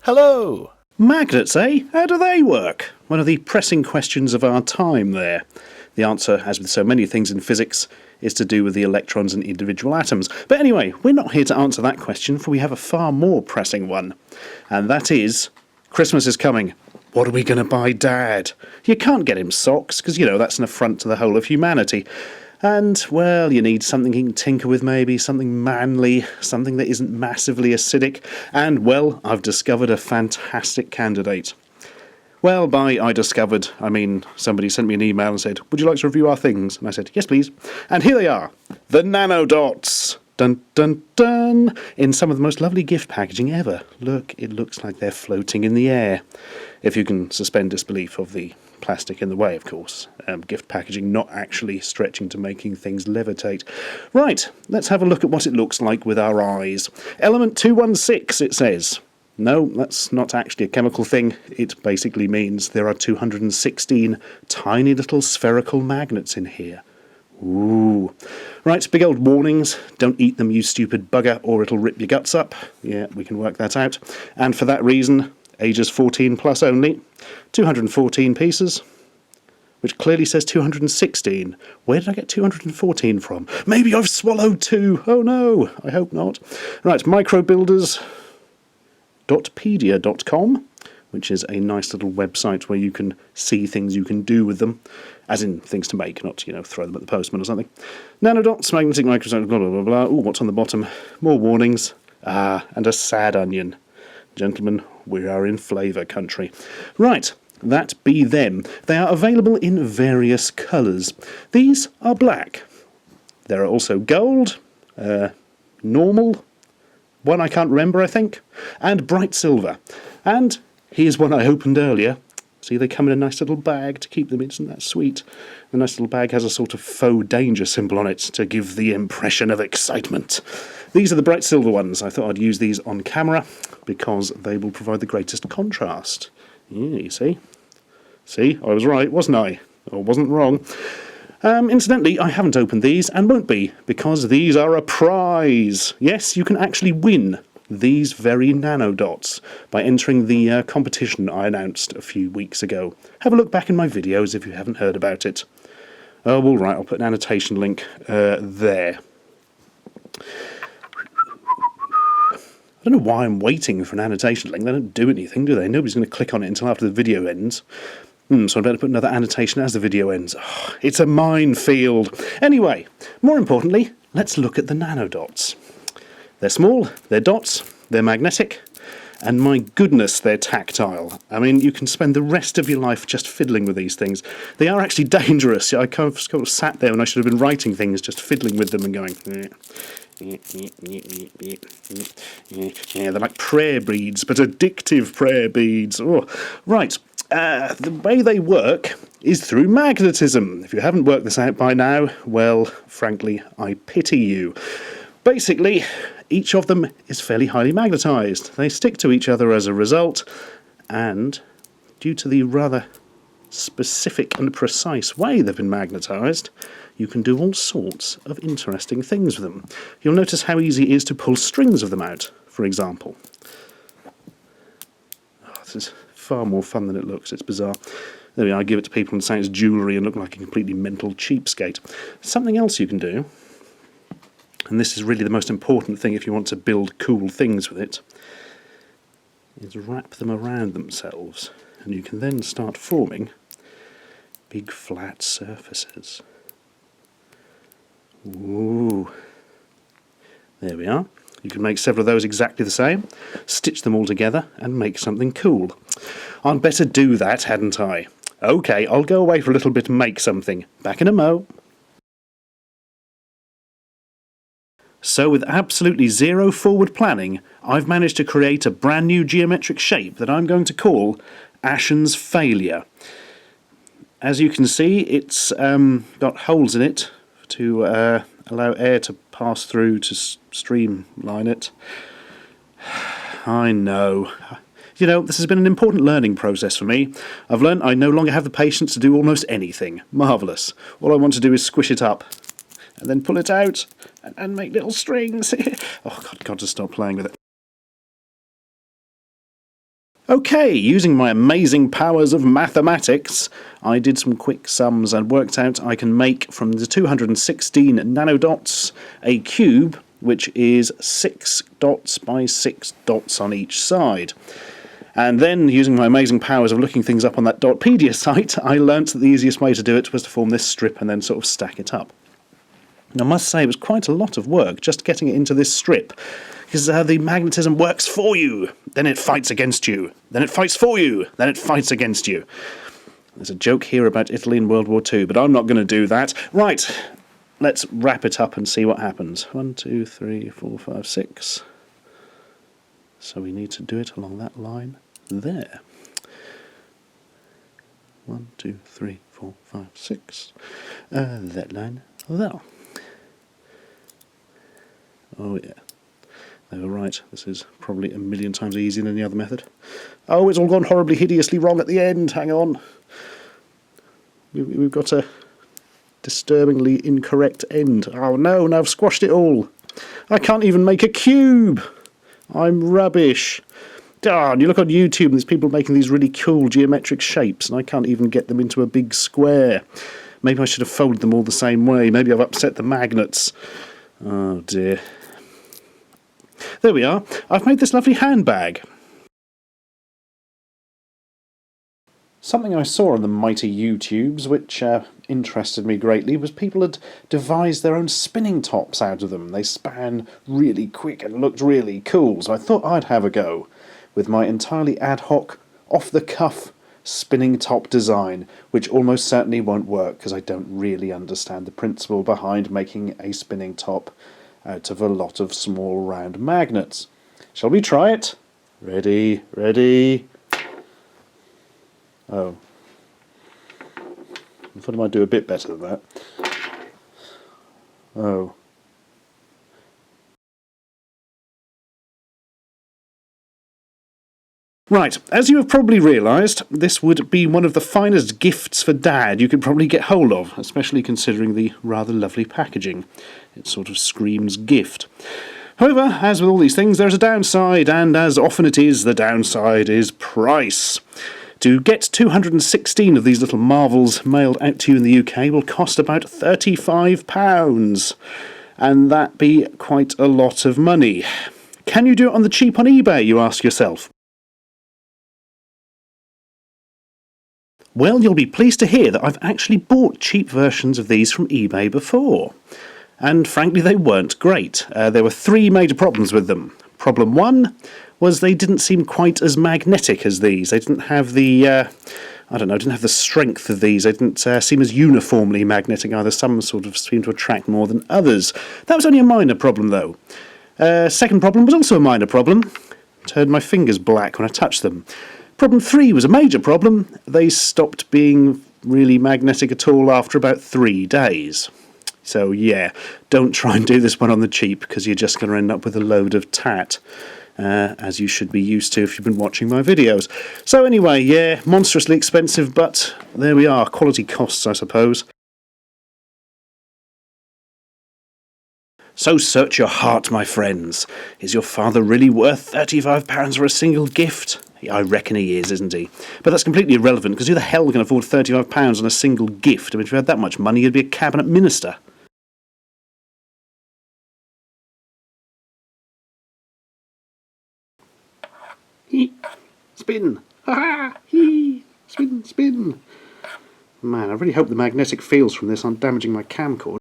Hello! Magnets, eh? How do they work? One of the pressing questions of our time there. The answer, as with so many things in physics, is to do with the electrons and individual atoms. But anyway, we're not here to answer that question, for we have a far more pressing one. And that is, Christmas is coming. What are we going to buy Dad? You can't get him socks, because, that's an affront to the whole of humanity. And, well, you need something you can tinker with maybe, something manly, something that isn't massively acidic. And, well, I've discovered a fantastic candidate. Well, by I discovered, I mean somebody sent me an email and said, would you like to review our things? And I said, yes, please. And here they are, the Nanodots. Dun, dun, dun, in some of the most lovely gift packaging ever. Look, it looks like they're floating in the air. If you can suspend disbelief of the plastic in the way, of course. Gift packaging not actually stretching to making things levitate. Right, let's have a look at what it looks like with our eyes. Element 216, it says. No, that's not actually a chemical thing. It basically means there are 216 tiny little spherical magnets in here. Ooh. Right, big old warnings. Don't eat them, you stupid bugger, or it'll rip your guts up. Yeah, we can work that out. And for that reason, ages 14 plus only. 214 pieces, which clearly says 216. Where did I get 214 from? Maybe I've swallowed two. Oh no, I hope not. Right, microbuilders.pedia.com, which is a nice little website where you can see things you can do with them, as in things to make, not, throw them at the postman or something. Nanodots, magnetic microscope, blah, blah, blah, blah. Ooh, what's on the bottom? More warnings. And a sad onion. Gentlemen, we are in flavour country. Right, that be them. They are available in various colours. These are black. There are also gold, normal, one I can't remember, I think, and bright silver. And here's one I opened earlier. See, they come in a nice little bag to keep them. Isn't that sweet? The nice little bag has a sort of faux danger symbol on it to give the impression of excitement. These are the bright silver ones. I thought I'd use these on camera because they will provide the greatest contrast. Yeah, you see? See, I was right, wasn't I? Or wasn't wrong. Incidentally, I haven't opened these and won't be because these are a prize. Yes, you can actually win these very Nanodots by entering the competition I announced a few weeks ago. Have a look back in my videos if you haven't heard about it. Oh, all right, I'll put an annotation link there. I don't know why I'm waiting for an annotation link. They don't do anything, do they? Nobody's going to click on it until after the video ends. So I better put another annotation as the video ends. Oh, it's a minefield. Anyway, more importantly, let's look at the Nanodots. They're small, they're dots, they're magnetic, and my goodness, they're tactile. I mean, you can spend the rest of your life just fiddling with these things. They are actually dangerous. I kind of sat there when I should have been writing things, just fiddling with them and going... Yeah, they're like prayer beads, but addictive prayer beads. Oh, right. The way they work is through magnetism. If you haven't worked this out by now, well, frankly, I pity you. Basically, each of them is fairly highly magnetised. They stick to each other as a result, and due to the rather specific and precise way they've been magnetised, you can do all sorts of interesting things with them. You'll notice how easy it is to pull strings of them out, for example. Oh, this is far more fun than it looks. It's bizarre. There we are. I give it to people and say it's jewellery and look like a completely mental cheapskate. Something else you can do, and this is really the most important thing if you want to build cool things with it, is wrap them around themselves, and you can then start forming big flat surfaces. Ooh. There we are. You can make several of those exactly the same, stitch them all together and make something cool. I'd better do that, hadn't I? Okay, I'll go away for a little bit and make something. Back in a mo. So with absolutely zero forward planning, I've managed to create a brand new geometric shape that I'm going to call Ashens Failure. As you can see, it's got holes in it to allow air to pass through to streamline it. I know. This has been an important learning process for me. I've learned I no longer have the patience to do almost anything. Marvellous. All I want to do is squish it up and then pull it out and make little strings. Oh, God, got to stop playing with it. Okay, using my amazing powers of mathematics, I did some quick sums and worked out I can make from the 216 nanodots a cube, which is 6 dots by 6 dots on each side. And then, using my amazing powers of looking things up on that Dotpedia site, I learnt that the easiest way to do it was to form this strip and then sort of stack it up. I must say it was quite a lot of work just getting it into this strip, because the magnetism works for you, then it fights against you, then it fights for you, then it fights against you. There's a joke here about Italy in World War II, but I'm not going to do that. Right, let's wrap it up and see what happens. 1, 2, 3, 4, 5, 6. So we need to do it along that line there. 1, 2, 3, 4, 5, 6. That line there. Oh yeah. They were right. This is probably a million times easier than the other method. Oh, it's all gone horribly, hideously wrong at the end. Hang on. We've got a disturbingly incorrect end. Oh no, now I've squashed it all. I can't even make a cube. I'm rubbish. Darn, you look on YouTube and there's people making these really cool geometric shapes and I can't even get them into a big square. Maybe I should have folded them all the same way. Maybe I've upset the magnets. Oh dear. There we are. I've made this lovely handbag. Something I saw on the mighty YouTubes which interested me greatly was people had devised their own spinning tops out of them. They span really quick and looked really cool, so I thought I'd have a go with my entirely ad hoc, off-the-cuff spinning top design, which almost certainly won't work because I don't really understand the principle behind making a spinning top out of a lot of small round magnets. Shall we try it? Ready, ready. Oh. I thought I might do a bit better than that. Oh. Right, as you have probably realised, this would be one of the finest gifts for Dad you could probably get hold of, especially considering the rather lovely packaging. It sort of screams gift. However, as with all these things, there's a downside, and as often it is, the downside is price. To get 216 of these little marvels mailed out to you in the UK will cost about £35, and that be quite a lot of money. Can you do it on the cheap on eBay, you ask yourself? Well, you'll be pleased to hear that I've actually bought cheap versions of these from eBay before. And frankly, they weren't great. There were 3 major problems with them. Problem 1 was they didn't seem quite as magnetic as these. They didn't have the, didn't have the strength of these. They didn't seem as uniformly magnetic either. Some sort of seemed to attract more than others. That was only a minor problem, though. Second problem was also a minor problem. Turned my fingers black when I touched them. Problem 3 was a major problem. They stopped being really magnetic at all after about 3 days. So yeah, don't try and do this one on the cheap, because you're just going to end up with a load of tat, as you should be used to if you've been watching my videos. So anyway, yeah, monstrously expensive, but there we are, quality costs, I suppose. So search your heart, my friends. Is your father really worth £35 for a single gift? I reckon he is, isn't he? But that's completely irrelevant, because who the hell can afford £35 on a single gift? I mean, if you had that much money, you'd be a cabinet minister. Spin! Ha-ha! Spin, spin! Man, I really hope the magnetic fields from this aren't damaging my camcorder.